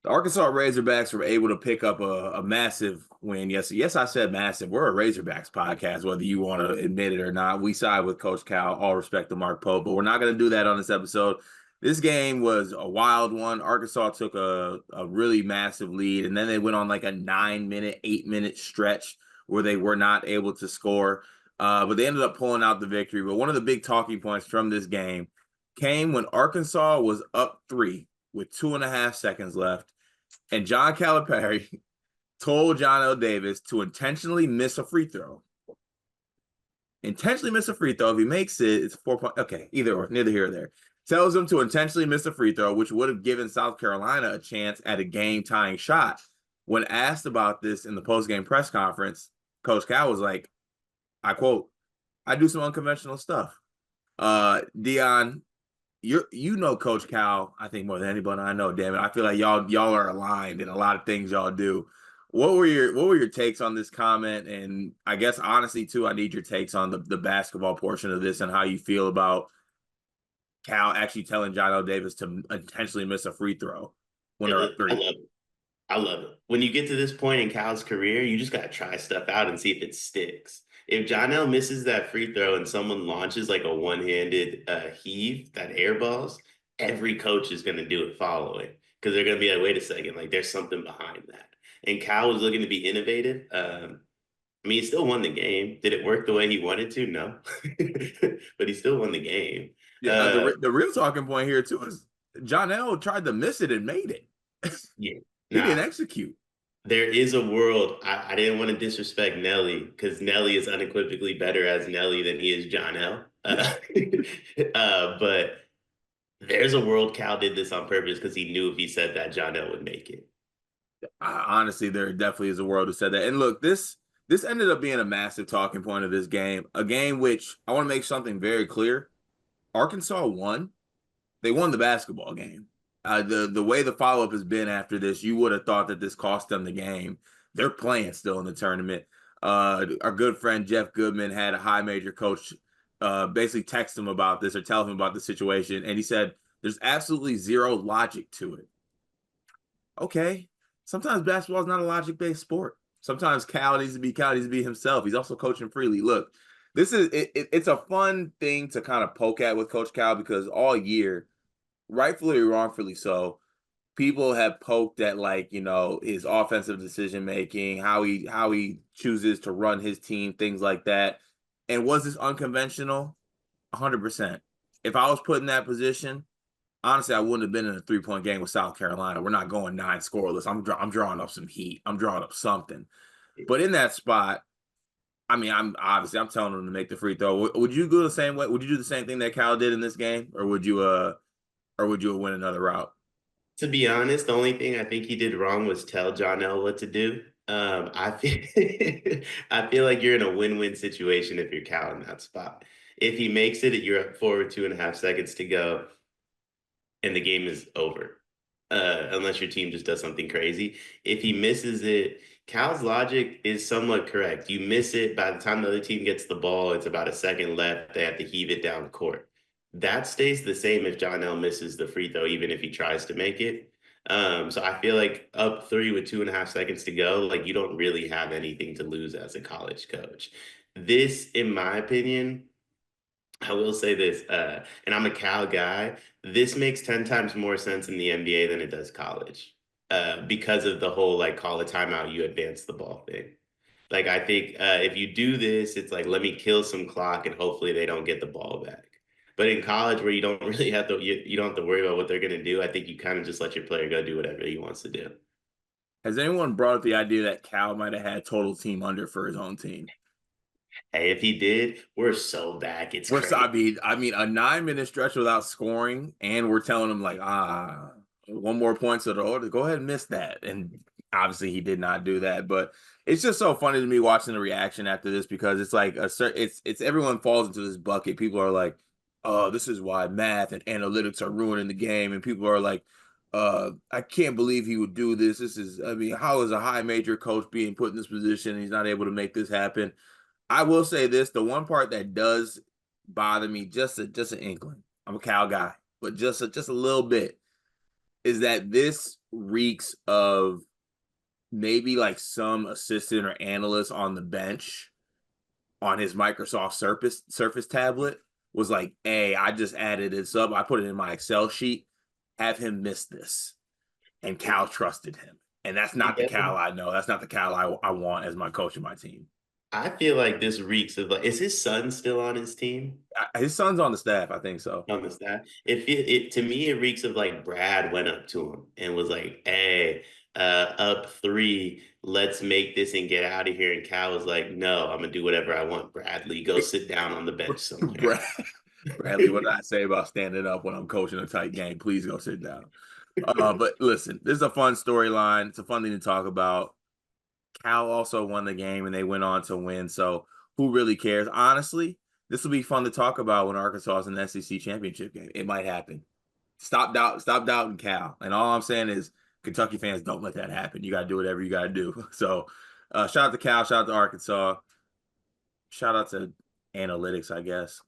The Arkansas Razorbacks were able to pick up a massive win. Yes, I said massive. We're a Razorbacks podcast, whether you want to admit it or not. We side with Coach Cal. All respect to Mark Pope, but we're not going to do that on this episode. This game was a wild one. Arkansas took a really massive lead, and then they went on like a 9-minute, 8-minute stretch where they were not able to score. But they ended up pulling out the victory. But one of the big talking points from this game came when Arkansas was up 3 with 2.5 seconds left. And John Calipari told Johnell Davis to intentionally miss a free throw. Intentionally miss a free throw. If he makes it, it's 4 point. Okay, either or, neither here or there. Tells him to intentionally miss a free throw, which would have given South Carolina a chance at a game-tying shot. When asked about this in the post-game press conference, Coach Cal was like, I quote, "I do some unconventional stuff." Dion, you know Coach Cal, I think more than anybody I know. Damn it, I feel like y'all are aligned in a lot of things y'all do. What were your takes on this comment? And I guess honestly too, I need your takes on the basketball portion of this and how you feel about Cal actually telling Johnell Davis to intentionally miss a free throw when Hey, they're look, up I three. love it. I love it. When you get to this point in Cal's career, you just got to try stuff out and see if it sticks. If Johnell misses that free throw and someone launches like a one-handed heave that airballs, every coach is going to do it following because they're going to be like, wait a second, like there's something behind that. And Cal was looking to be innovative. I mean, he still won the game. Did it work the way he wanted to? No, but he still won the game. Yeah, Uh, the real talking point here too is Johnell tried to miss it and made it. yeah, He didn't nah, execute. there is a world. I didn't want to disrespect Nelly because Nelly is unequivocally better as Nelly than he is John L. Yeah. But there's a world Cal did this on purpose because he knew if he said that John L would make it. Honestly, there definitely is a world who said that. And look, this ended up being a massive talking point of this game, a game which I want to make something very clear. Arkansas won. They won the basketball game. The way the follow up has been after this, you would have thought that this cost them the game. They're playing still in the tournament. Our good friend Jeff Goodman had a high major coach basically text him about this or tell him about the situation, and he said there's absolutely zero logic to it. Okay, sometimes basketball is not a logic based sport. Sometimes Cal needs to be himself. He's also coaching freely. Look, it's a fun thing to kind of poke at with Coach Cal because all year, rightfully or wrongfully so, people have poked at like his offensive decision making, how he chooses to run his team, things like that. And was this unconventional? 100%. If I was put in that position, honestly, I wouldn't have been in a 3-point game with South Carolina. We're not going 9 scoreless. I'm drawing up some heat. I'm drawing up something. But in that spot, I mean, I'm telling him to make the free throw. Would you go the same way? Would you do the same thing that Cal did in this game, or would you win another route? To be honest, the only thing I think he did wrong was tell John L what to do. I feel I feel like you're in a win-win situation if you're Cal in that spot. If he makes it, you're up forward 2.5 seconds to go, and the game is over. Unless your team just does something crazy. If he misses it, Cal's logic is somewhat correct. You miss it, by the time the other team gets the ball, it's about a second left. They have to heave it down court. That stays the same if John L misses the free throw, even if he tries to make it. So I feel like up 3 with 2.5 seconds to go, like you don't really have anything to lose as a college coach. This, in my opinion, I will say this, and I'm a Cal guy. This makes 10 times more sense in the NBA than it does college, because of the whole like call a timeout, you advance the ball thing. Like I think if you do this, it's like let me kill some clock and hopefully they don't get the ball back. But in college, where you don't really have to, you don't have to worry about what they're going to do. I think you kind of just let your player go do whatever he wants to do. Has anyone brought up the idea that Cal might have had total team under for his own team? Hey, if he did, we're so back. It's We're so, crazy. I mean, a 9-minute stretch without scoring, and we're telling him like, one more point to the order. Go ahead and miss that. And obviously, he did not do that. But it's just so funny to me watching the reaction after this because it's like it's everyone falls into this bucket. People are like, oh, this is why math and analytics are ruining the game, and people are like, I can't believe he would do this. I mean, how is a high major coach being put in this position and he's not able to make this happen? I will say this: the one part that does bother me, just an inkling. I'm a Cal guy, but just a little bit is that this reeks of maybe like some assistant or analyst on the bench on his Microsoft Surface tablet was like, hey, I just added this up. I put it in my Excel sheet. Have him miss this. And Cal trusted him. And that's not the Yeah, Cal I know. That's not the Cal I want as my coach of my team. I feel like this reeks of like, is his son still on his team? His son's on the staff, I think so. On the staff? It to me it reeks of like Brad went up to him and was like, "Hey, up 3, let's make this and get out of here." And Cal was like, "No, I'm gonna do whatever I want. Bradley, go sit down on the bench somewhere." Brad, Bradley, what did I say about standing up when I'm coaching a tight game? Please go sit down. But listen, this is a fun storyline. It's a fun thing to talk about. Cal also won the game and they went on to win. So who really cares? Honestly, this will be fun to talk about when Arkansas is in the SEC championship game. It might happen. Stop doubting Cal. And all I'm saying is Kentucky fans, don't let that happen. You gotta do whatever you gotta do. So shout out to Cal, shout out to Arkansas, shout out to analytics, I guess.